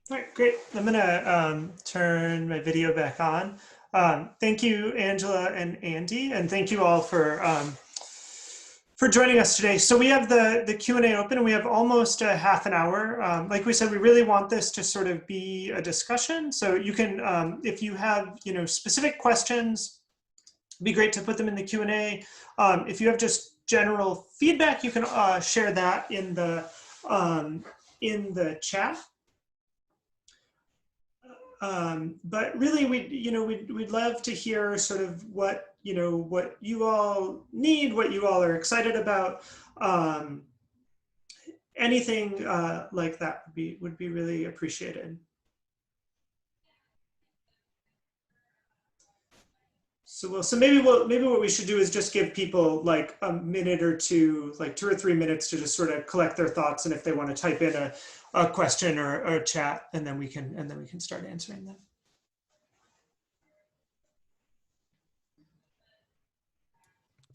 All right, great. I'm gonna turn my video back on. Thank you, Angela and Andy, and thank you all for joining us today. So we have the Q&A open, and we have almost a half an hour. Like we said, we really want this to sort of be a discussion. So you can, if you have specific questions, it'd be great to put them in the Q&A. If you have just general feedback, you can share that in the chat. But really, we'd love to hear sort of what you all need, what you all are excited about. Anything like that would be really appreciated. So maybe what we should do is just give people like a minute or two, like 2 or 3 minutes, to just sort of collect their thoughts, and if they want to type in a question or a chat, and then we can start answering them.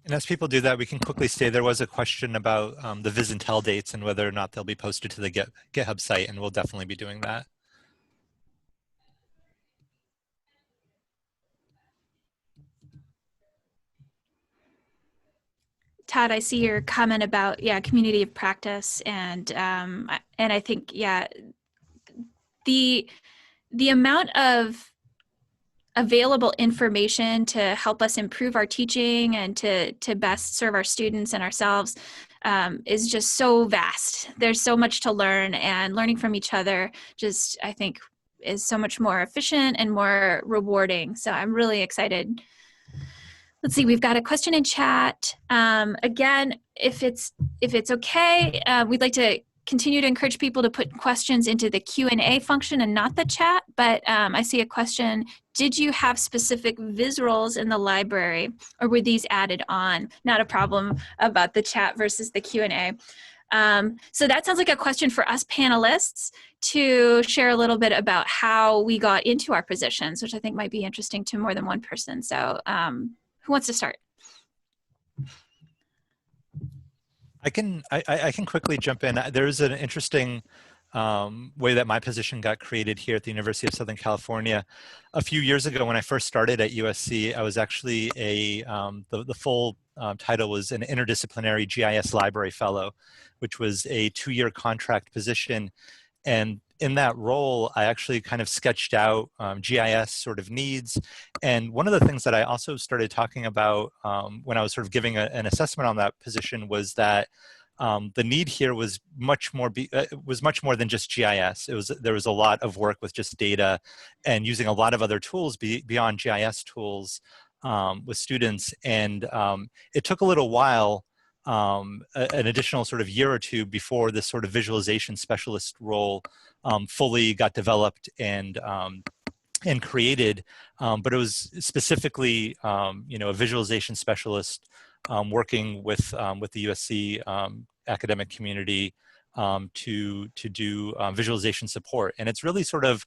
And as people do that, we can quickly say there was a question about the Viz and Tell dates and whether or not they'll be posted to the GitHub site, and we'll definitely be doing that. Todd, I see your comment about community of practice, and I think the amount of available information to help us improve our teaching and to best serve our students and ourselves is just so vast. There's so much to learn, and learning from each other just, I think, is so much more efficient and more rewarding. So I'm really excited. Let's see, we've got a question in chat. Again, if it's okay, we'd like to continue to encourage people to put questions into the Q&A function and not the chat, but I see a question. Did you have specific Viz roles in the library, or were these added on? Not a problem about the chat versus the Q&A. So that sounds like a question for us panelists to share a little bit about how we got into our positions, which I think might be interesting to more than one person. So who wants to start? I can quickly jump in. There's an interesting way that my position got created here at the University of Southern California. A few years ago, when I first started at USC, I was actually the full title was an interdisciplinary GIS library fellow, which was a 2-year contract position. And in that role, I actually kind of sketched out GIS sort of needs. And one of the things that I also started talking about when I was sort of giving an assessment on that position was that the need here was much more than just GIS. There was a lot of work with just data and using a lot of other tools beyond GIS tools with students. And it took a little while, an additional sort of year or two, before this sort of visualization specialist role fully got developed and created. But it was specifically, a visualization specialist working with the USC academic community to do visualization support. And it's really sort of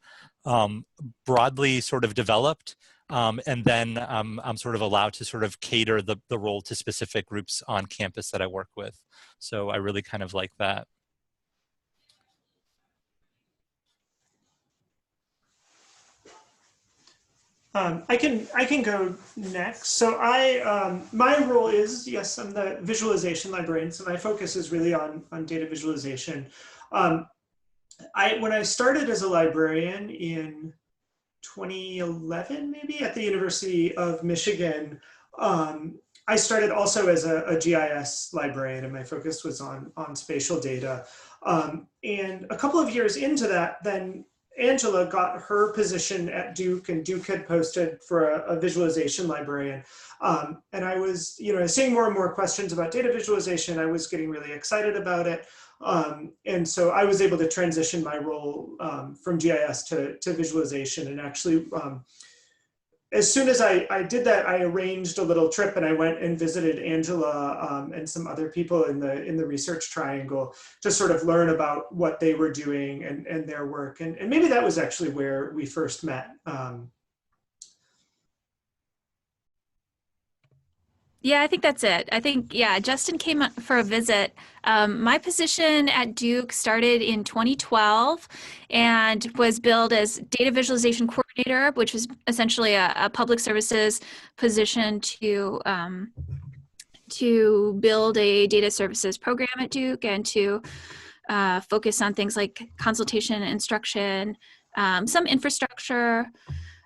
broadly sort of developed. And then I'm sort of allowed to sort of cater the role to specific groups on campus that I work with. So I really kind of like that. I can go next. So my role is, yes, I'm the visualization librarian. So my focus is really on data visualization. When I started as a librarian in 2011, maybe, at the University of Michigan, I started also as a GIS librarian, and my focus was on spatial data. And a couple of years into that, then Angela got her position at Duke, and Duke had posted for a visualization librarian. And I was, seeing more and more questions about data visualization. I was getting really excited about it. And so I was able to transition my role from GIS to visualization. And actually, as soon as I did that, I arranged a little trip, and I went and visited Angela and some other people in the research triangle to sort of learn about what they were doing and their work. And maybe that was actually where we first met. Yeah, I think that's it. I think, yeah, Justin came up for a visit. My position at Duke started in 2012 and was billed as data visualization coordinator, which was essentially a public services position to build a data services program at Duke and to focus on things like consultation, instruction, some infrastructure,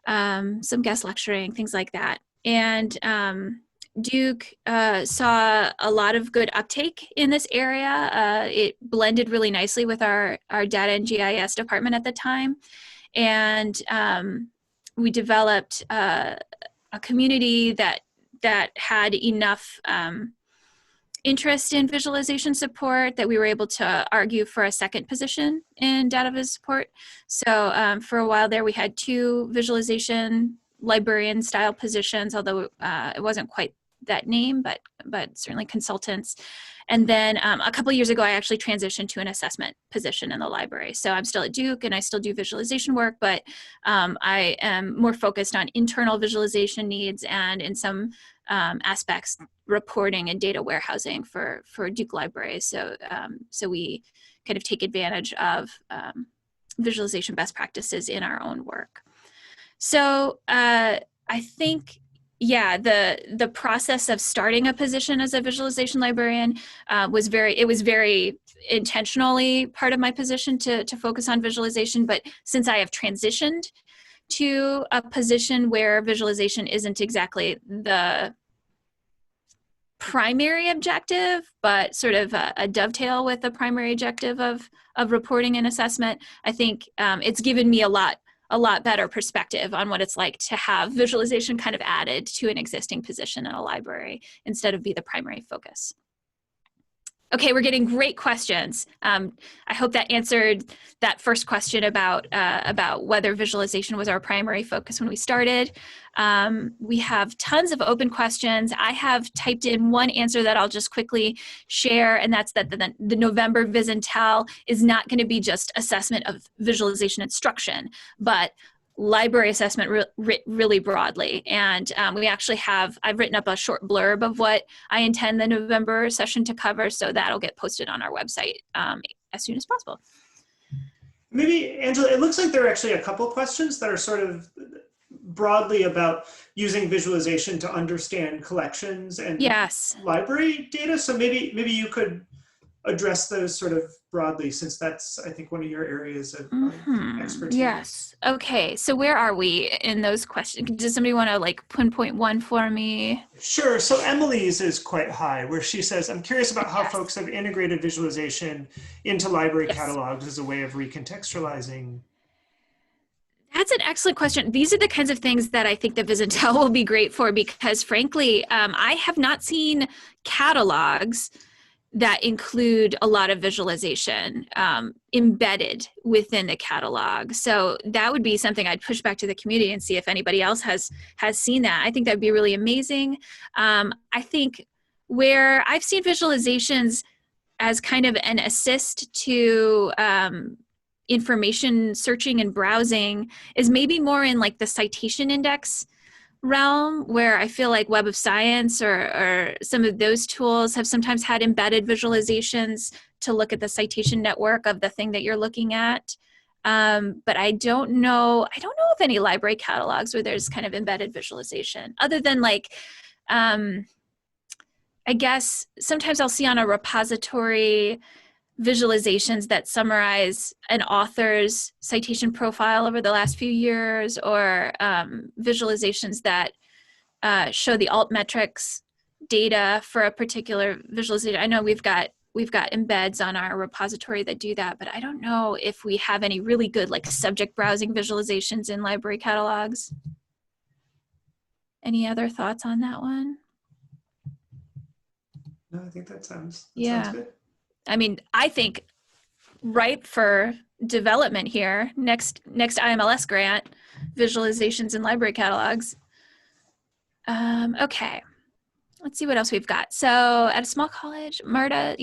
some guest lecturing, things like that. And Duke saw a lot of good uptake in this area. It blended really nicely with our data and GIS department at the time. And we developed a community that had enough interest in visualization support that we were able to argue for a second position in data viz support. So for a while there, we had 2 visualization librarian style positions, although it wasn't quite that name, but certainly consultants. And then a couple of years ago, I actually transitioned to an assessment position in the library. So I'm still at Duke and I still do visualization work, but I am more focused on internal visualization needs and in some aspects, reporting and data warehousing for Duke libraries. So we kind of take advantage of visualization best practices in our own work. So I think, yeah, the process of starting a position as a visualization librarian was very intentionally part of my position to focus on visualization. But since I have transitioned to a position where visualization isn't exactly the primary objective, but sort of a dovetail with the primary objective of reporting and assessment, I think it's given me a lot better perspective on what it's like to have visualization kind of added to an existing position in a library instead of be the primary focus. Okay, we're getting great questions. I hope that answered that first question about whether visualization was our primary focus when we started. We have tons of open questions. I have typed in one answer that I'll just quickly share, and that's that the November Viz and Tell is not going to be just assessment of visualization instruction, but library assessment really broadly. And we actually I've written up a short blurb of what I intend the November session to cover, so that'll get posted on our website as soon as possible. Maybe, Angela, it looks like there are actually a couple questions that are sort of broadly about using visualization to understand collections and yes, library data. So maybe you could address those sort of broadly, since that's, I think, one of your areas of expertise. Yes. Okay. So where are we in those questions? Does somebody want to like pinpoint one for me? Sure. So Emily's is quite high, where she says, I'm curious about how folks have integrated visualization into library catalogs as a way of recontextualizing. That's an excellent question. These are the kinds of things that I think the Viz and Tell will be great for, because frankly, I have not seen catalogs that include a lot of visualization embedded within the catalog. So that would be something I'd push back to the community and see if anybody else has seen that. I think that'd be really amazing. I think where I've seen visualizations as kind of an assist to information searching and browsing is maybe more in like the citation index realm, where I feel like Web of Science or some of those tools have sometimes had embedded visualizations to look at the citation network of the thing that you're looking at. But I don't know of any library catalogs where there's kind of embedded visualization, other than like, I guess sometimes I'll see on a repository visualizations that summarize an author's citation profile over the last few years, or visualizations that show the altmetrics data for a particular visualization. I know we've got embeds on our repository that do that, but I don't know if we have any really good like subject browsing visualizations in library catalogs. Any other thoughts on that one? No, I think that sounds good. I mean, I think ripe for development here. Next IMLS grant, visualizations in library catalogs. Okay, let's see what else we've got. So at a small college, Marta,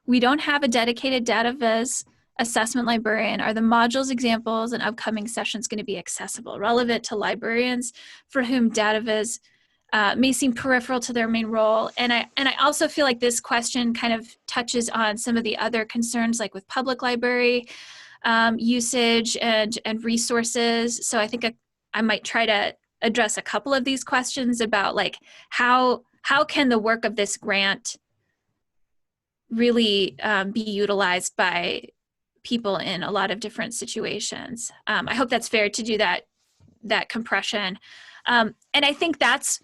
we don't have a dedicated data viz assessment librarian. Are the modules, examples, and upcoming sessions going to be accessible, relevant to librarians for whom data viz may seem peripheral to their main role. And I also feel like this question kind of touches on some of the other concerns, like with public library usage and resources. So I think I might try to address a couple of these questions about like how can the work of this grant really be utilized by people in a lot of different situations. I hope that's fair to do that compression. And I think that's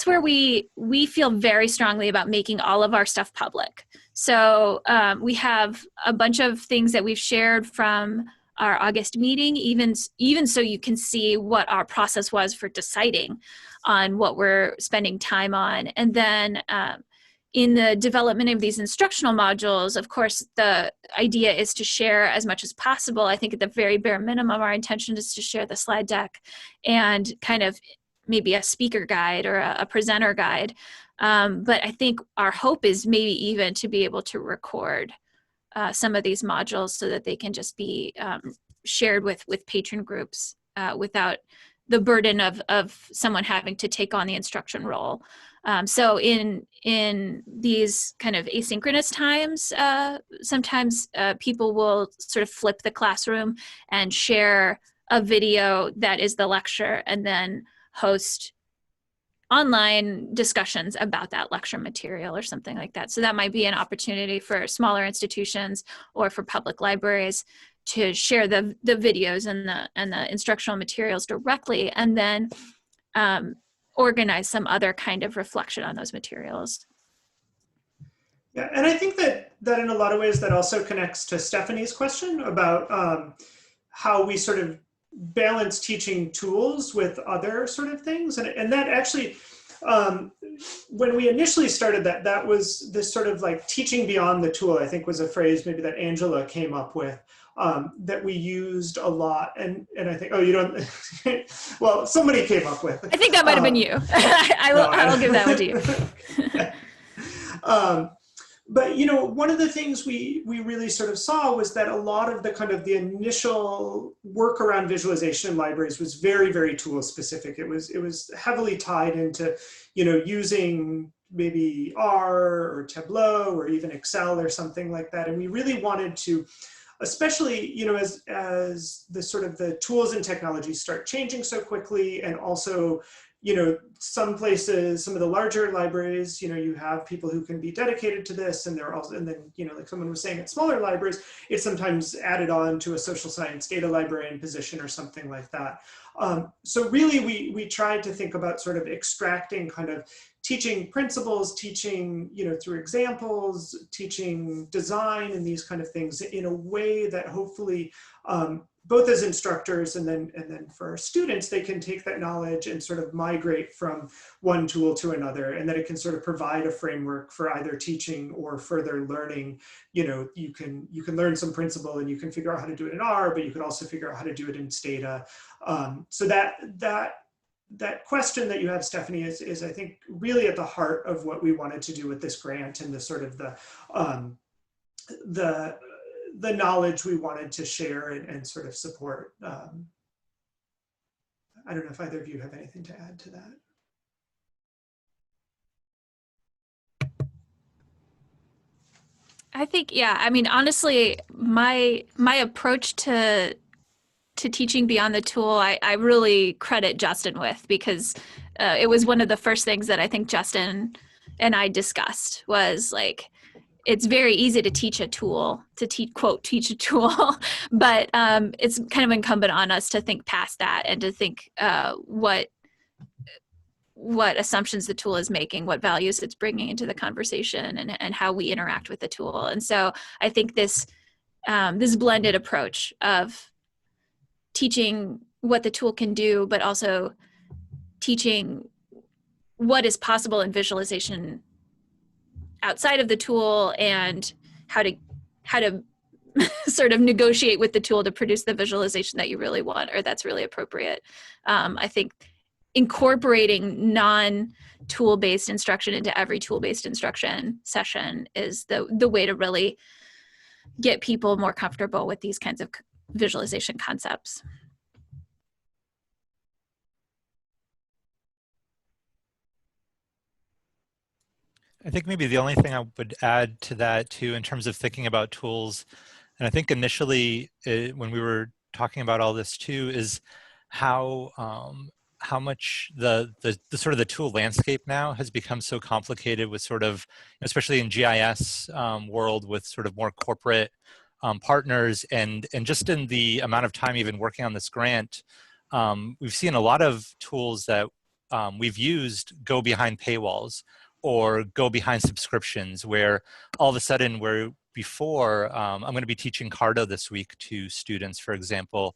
where we feel very strongly about making all of our stuff public. So we have a bunch of things that we've shared from our August meeting, even so you can see what our process was for deciding on what we're spending time on. And then in the development of these instructional modules, of course, the idea is to share as much as possible. I think at the very bare minimum, our intention is to share the slide deck and kind of maybe a speaker guide or a presenter guide. But I think our hope is maybe even to be able to record some of these modules so that they can just be shared with patron groups without the burden of someone having to take on the instruction role. So in these kind of asynchronous times, sometimes people will sort of flip the classroom and share a video that is the lecture and then host online discussions about that lecture material or something like that. So that might be an opportunity for smaller institutions or for public libraries to share the videos and the instructional materials directly, and then organize some other kind of reflection on those materials. Yeah, and I think that in a lot of ways that also connects to Stephanie's question about how we sort of balance teaching tools with other sort of things. And that actually, when we initially started that was this sort of like teaching beyond the tool, I think was a phrase maybe that Angela came up with, that we used a lot. And I think, oh, you don't, well, somebody came up with. I think that might have been you. I will give that one to you. But, you know, one of the things we really sort of saw was that a lot of the kind of the initial work around visualization in libraries was very, very tool specific. It was heavily tied into, you know, using maybe R or Tableau or even Excel or something like that. And we really wanted to, especially, you know, as the sort of the tools and technologies start changing so quickly, and also, you know, some places, some of the larger libraries, you know, you have people who can be dedicated to this, and they're also, and then, you know, like someone was saying, at smaller libraries, it's sometimes added on to a social science data librarian position or something like that. So really, we tried to think about sort of extracting kind of teaching principles, teaching, you know, through examples, teaching design and these kind of things in a way that hopefully, both as instructors and then for our students, they can take that knowledge and sort of migrate from one tool to another, and that it can sort of provide a framework for either teaching or further learning. You know, you can learn some principle and you can figure out how to do it in R, but you can also figure out how to do it in Stata. So that question that you have, Stephanie, is I think really at the heart of what we wanted to do with this grant, and the sort of the knowledge we wanted to share and sort of support. I don't know if either of you have anything to add to that. I think, yeah, I mean, honestly, my approach to teaching beyond the tool, I really credit Justin with, because it was one of the first things that I think Justin and I discussed was like, it's very easy to teach a tool, to teach a tool, but it's kind of incumbent on us to think past that and to think what assumptions the tool is making, what values it's bringing into the conversation, and how we interact with the tool. And so I think this blended approach of teaching what the tool can do, but also teaching what is possible in visualization outside of the tool, and how to sort of negotiate with the tool to produce the visualization that you really want, or that's really appropriate. I think incorporating non-tool-based instruction into every tool-based instruction session is the way to really get people more comfortable with these kinds of visualization concepts. I think maybe the only thing I would add to that too, in terms of thinking about tools, and I think initially when we were talking about all this too, is how much the sort of the tool landscape now has become so complicated with sort of, especially in GIS world, with sort of more corporate partners, and just in the amount of time even working on this grant, we've seen a lot of tools that we've used go behind paywalls or go behind subscriptions, where all of a sudden we're before, I'm going to be teaching Carto this week to students, for example.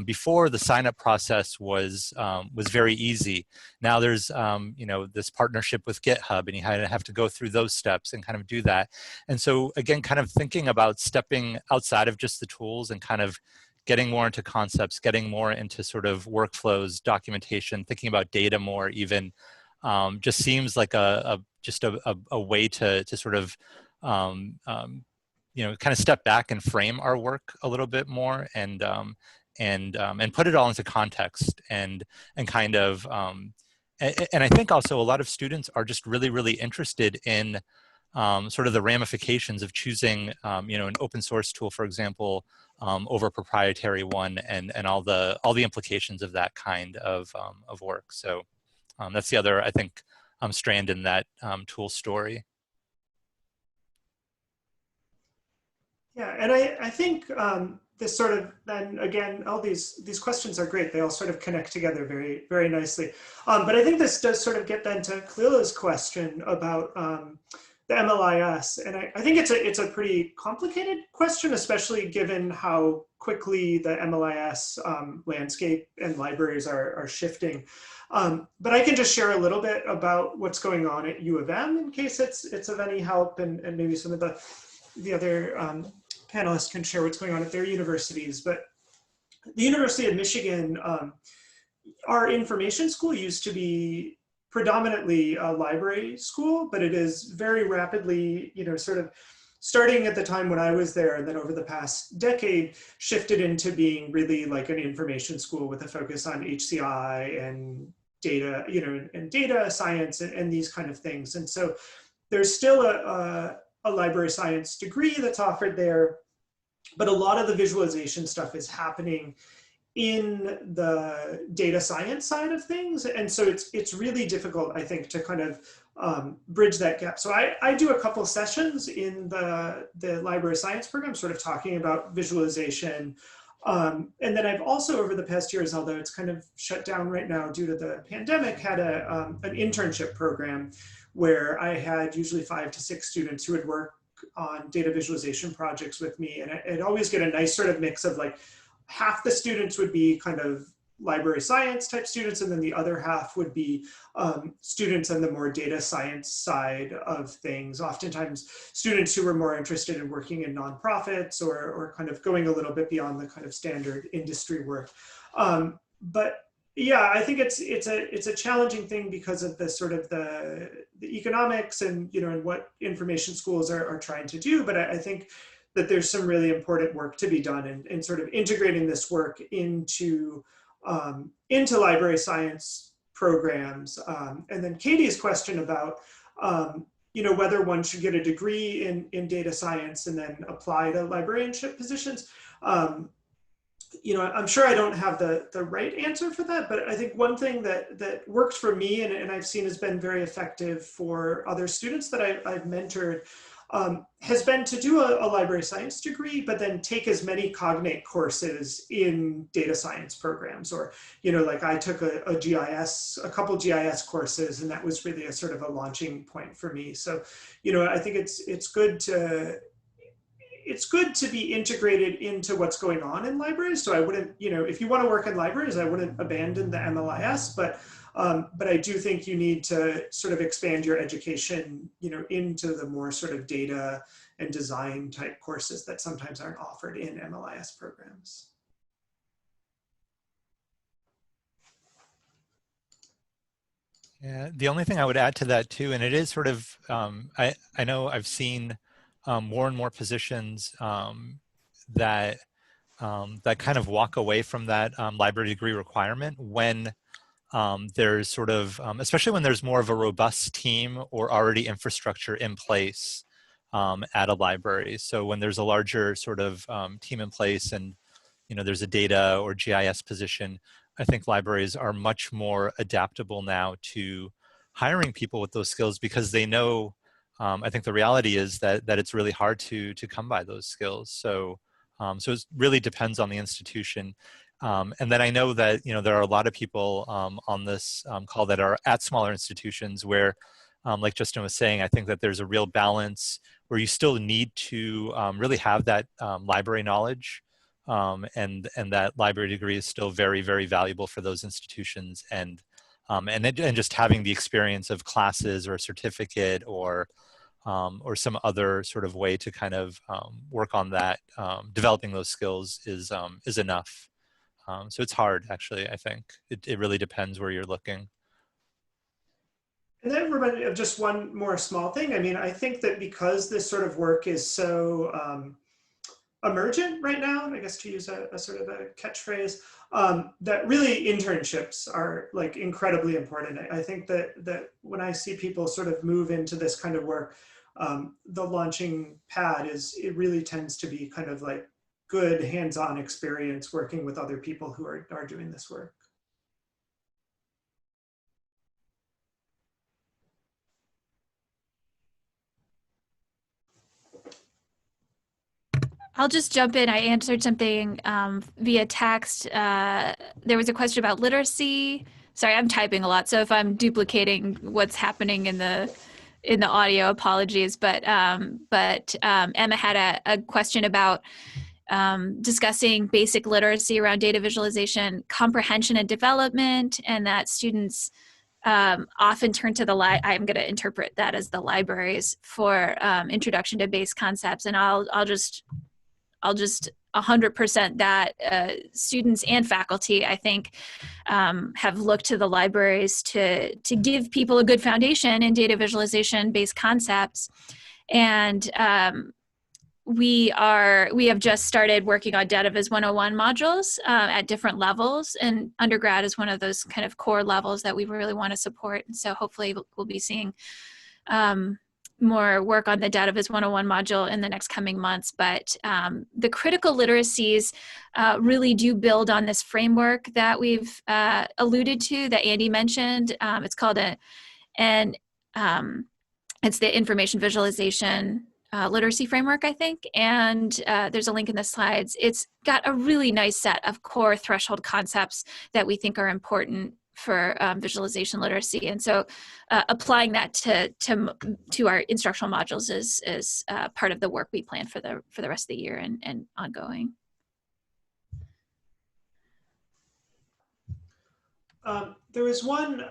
Before, the sign-up process was very easy. Now there's this partnership with GitHub, and you have to go through those steps and kind of do that. And so again, kind of thinking about stepping outside of just the tools and kind of getting more into concepts, getting more into sort of workflows, documentation, thinking about data more even, just seems like just a way to sort of kind of step back and frame our work a little bit more, and put it all into context, and kind of and I think also a lot of students are just really interested in sort of the ramifications of choosing an open source tool, for example, over a proprietary one, and all the implications of that kind of work. So that's the other, I think, strand in that tool story. Yeah, and I think this sort of, then again, all these questions are great. They all sort of connect together very nicely. But I think this does sort of get then to Kalila's question about the MLIS, and I think it's a pretty complicated question, especially given how quickly the MLIS landscape and libraries are shifting. But I can just share a little bit about what's going on at U of M in case it's of any help, and maybe some of the other panelists can share what's going on at their universities. But the University of Michigan, our information school used to be predominantly a library school, but it is very rapidly, sort of starting at the time when I was there, and then over the past decade, shifted into being really like an information school with a focus on HCI and data, and data science and these kind of things. And so there's still a library science degree that's offered there, but a lot of the visualization stuff is happening in the data science side of things. And so it's really difficult, I think, to kind of bridge that gap. So I do a couple sessions in the library science program, sort of talking about visualization. And then I've also, over the past years, although it's kind of shut down right now due to the pandemic, had an internship program where I had usually 5 to 6 students who would work on data visualization projects with me. And I'd always get a nice sort of mix of like, half the students would be kind of library science type students, and then the other half would be students on the more data science side of things. Oftentimes students who were more interested in working in nonprofits or kind of going a little bit beyond the kind of standard industry work. But yeah, I think it's a challenging thing because of the sort of the economics and, and what information schools are trying to do. But I think that there's some really important work to be done in sort of integrating this work into library science programs. And then Katie's question about, whether one should get a degree in data science and then apply to librarianship positions. I'm sure I don't have the right answer for that, but I think one thing that worked for me and I've seen has been very effective for other students that I've mentored has been to do a library science degree, but then take as many cognate courses in data science programs. Or, like I took a couple GIS courses, and that was really a sort of a launching point for me. So, I think it's good to be integrated into what's going on in libraries. So I wouldn't, if you want to work in libraries, I wouldn't abandon the MLIS, but I do think you need to sort of expand your education, into the more sort of data and design type courses that sometimes aren't offered in MLIS programs. Yeah, the only thing I would add to that too, and it is sort of, I know I've seen more and more positions that kind of walk away from that library degree requirement when there's sort of, especially when there's more of a robust team or already infrastructure in place at a library. So when there's a larger sort of team in place and, there's a data or GIS position, I think libraries are much more adaptable now to hiring people with those skills because they know, I think the reality is that it's really hard to come by those skills. So, so it really depends on the institution. And then I know that, there are a lot of people on this call that are at smaller institutions where, like Justin was saying, I think that there's a real balance where you still need to really have that library knowledge. And that library degree is still very, very valuable for those institutions. And just having the experience of classes or a certificate or some other sort of way to kind of work on that, developing those skills is enough. So it's hard, actually, I think. It really depends where you're looking. And then reminded me of just one more small thing. I mean, I think that because this sort of work is so emergent right now, I guess to use a sort of a catchphrase, that really internships are like incredibly important. I think that when I see people sort of move into this kind of work, the launching pad it really tends to be kind of like good hands-on experience working with other people who are doing this work. I'll just jump in. I answered something via text. There was a question about literacy. Sorry, I'm typing a lot, so if I'm duplicating what's happening in the audio, apologies. But Emma had a question about discussing basic literacy around data visualization, comprehension and development, and that students often turn to I'm going to interpret that as the libraries for introduction to base concepts. And I'll just 100% that students and faculty, I think, have looked to the libraries to give people a good foundation in data visualization based concepts. And we have just started working on Data Viz 101 modules at different levels, and undergrad is one of those kind of core levels that we really want to support. And so hopefully we'll be seeing more work on the Data Viz 101 module in the next coming months. But the critical literacies really do build on this framework that we've alluded to, that Andy mentioned. It's called it's the information visualization literacy framework, I think. And there's a link in the slides. It's got a really nice set of core threshold concepts that we think are important for visualization literacy. And so applying that to our instructional modules is part of the work we plan for the rest of the year and ongoing. There was one,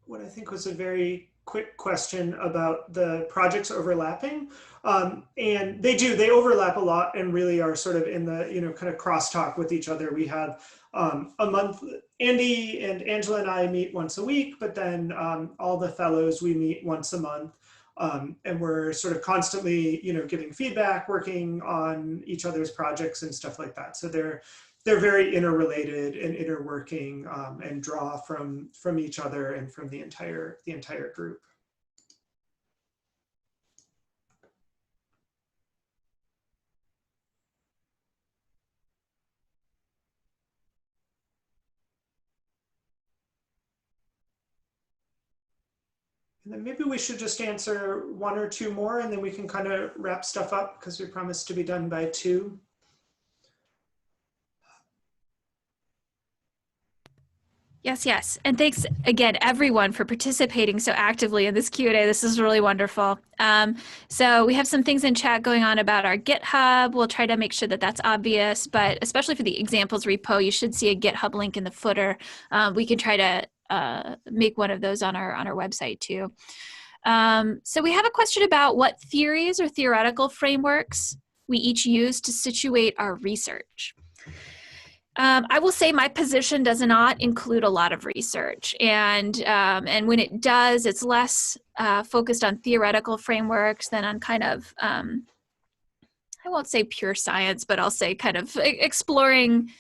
what I think was a very quick question about the projects overlapping. And they overlap a lot and really are sort of in the, kind of crosstalk with each other. We have a month, Andy and Angela and I meet once a week, but then all the fellows, we meet once a month. And we're sort of constantly, giving feedback, working on each other's projects and stuff like that. So they're very interrelated and interworking and draw from each other and from the entire group. And then maybe we should just answer one or two more and then we can kind of wrap stuff up because we promised to be done by 2. Yes. And thanks again, everyone, for participating so actively in this Q&A. This is really wonderful. So we have some things in chat going on about our GitHub. We'll try to make sure that that's obvious, but especially for the examples repo, you should see a GitHub link in the footer. We can try to make one of those on our website too. So we have a question about what theories or theoretical frameworks we each use to situate our research. I will say my position does not include a lot of research, and when it does, it's less focused on theoretical frameworks than on kind of, I won't say pure science, but I'll say kind of exploring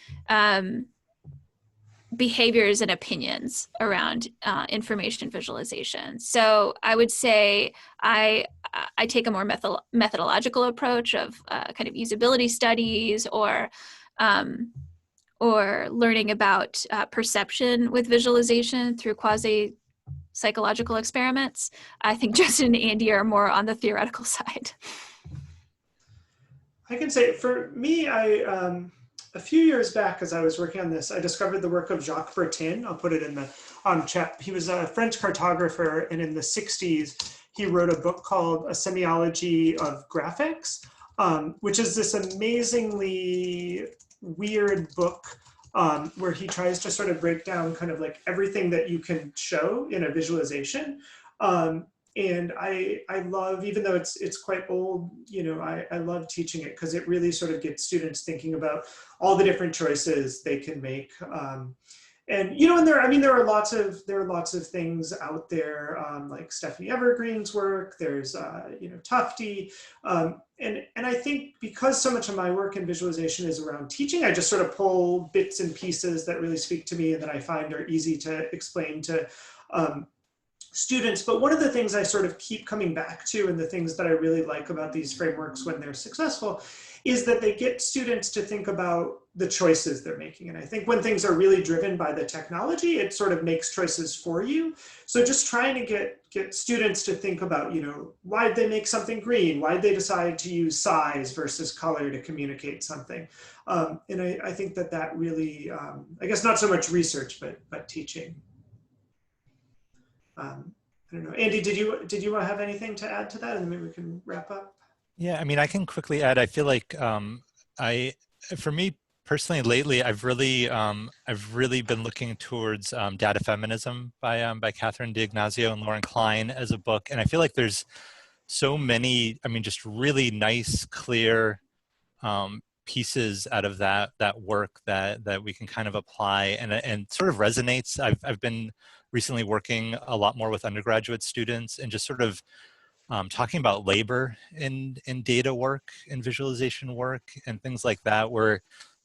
behaviors and opinions around information visualization. So I would say I take a more methodological approach of kind of usability studies or learning about perception with visualization through quasi-psychological experiments. I think Justin and Andy are more on the theoretical side. I can say for me, a few years back, as I was working on this, I discovered the work of Jacques Bertin. I'll put it in the chat. He was a French cartographer, and in the 60s, he wrote a book called A Semiology of Graphics, which is this amazingly weird book where he tries to sort of break down kind of like everything that you can show in a visualization. And I love, even though it's quite old, you know, I love teaching it because it really sort of gets students thinking about all the different choices they can make. And you know, and there are lots of things out there, like Stephanie Evergreen's work. There's you know, Tufte, and I think because so much of my work in visualization is around teaching, I just sort of pull bits and pieces that really speak to me and that I find are easy to explain to students. But one of the things I sort of keep coming back to, and the things that I really like about these frameworks when they're successful, is that they get students to think about the choices they're making. And I think when things are really driven by the technology, it sort of makes choices for you. So just trying to get students to think about, you know, why did they make something green? Why did they decide to use size versus color to communicate something? And I think that really, I guess not so much research, but teaching. I don't know, Andy, did you have anything to add to that, and maybe we can wrap up? Yeah, I mean, I can quickly add. I feel like for me personally, lately, I've really been looking towards Data Feminism by Catherine D'Ignazio and Lauren Klein as a book, and I feel like there's so many, I mean, just really nice, clear pieces out of that work that we can kind of apply and sort of resonates. I've been recently working a lot more with undergraduate students and just sort of talking about labor in data work and visualization work and things like that. We're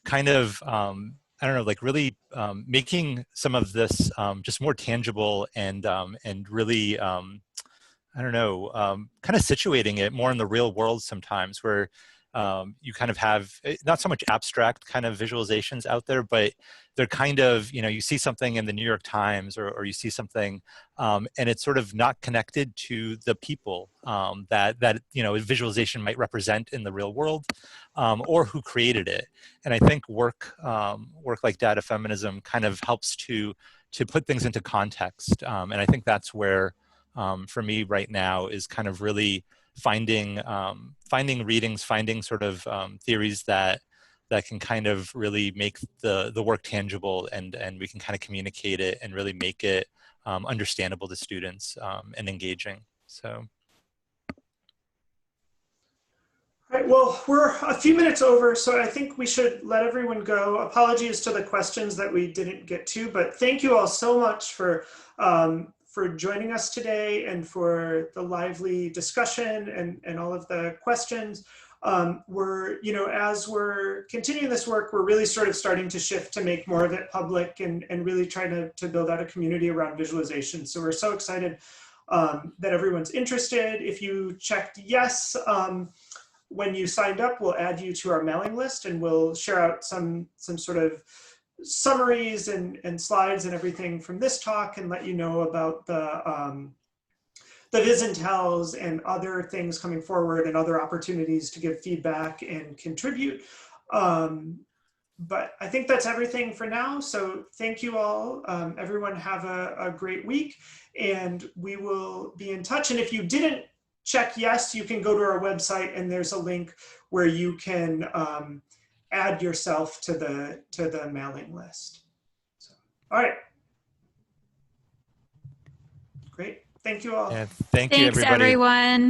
kind of, I don't know, like really making some of this just more tangible and really, I don't know, kind of situating it more in the real world sometimes, where you kind of have not so much abstract kind of visualizations out there, but they're kind of, you know, you see something in the New York Times or you see something and it's sort of not connected to the people that you know, visualization might represent in the real world or who created it. And I think work like Data Feminism kind of helps to put things into context. And I think that's where for me right now is kind of really finding readings, finding sort of theories that can kind of really make the work tangible and we can kind of communicate it and really make it understandable to students and engaging. So. All right, well, we're a few minutes over, so I think we should let everyone go. Apologies to the questions that we didn't get to, but thank you all so much for joining us today and for the lively discussion and all of the questions. You know, as we're continuing this work, we're really sort of starting to shift to make more of it public and really try to build out a community around visualization. So we're so excited that everyone's interested. If you checked yes, when you signed up, we'll add you to our mailing list and we'll share out some sort of summaries and slides and everything from this talk and let you know about the Viz and Tells and other things coming forward and other opportunities to give feedback and contribute. But I think that's everything for now. So thank you all. Everyone have a great week and we will be in touch. And if you didn't check yes, you can go to our website and there's a link where you can add yourself to the mailing list. So, all right. Great. Thank you all. Yeah, thank you, Thanks, everybody. everyone.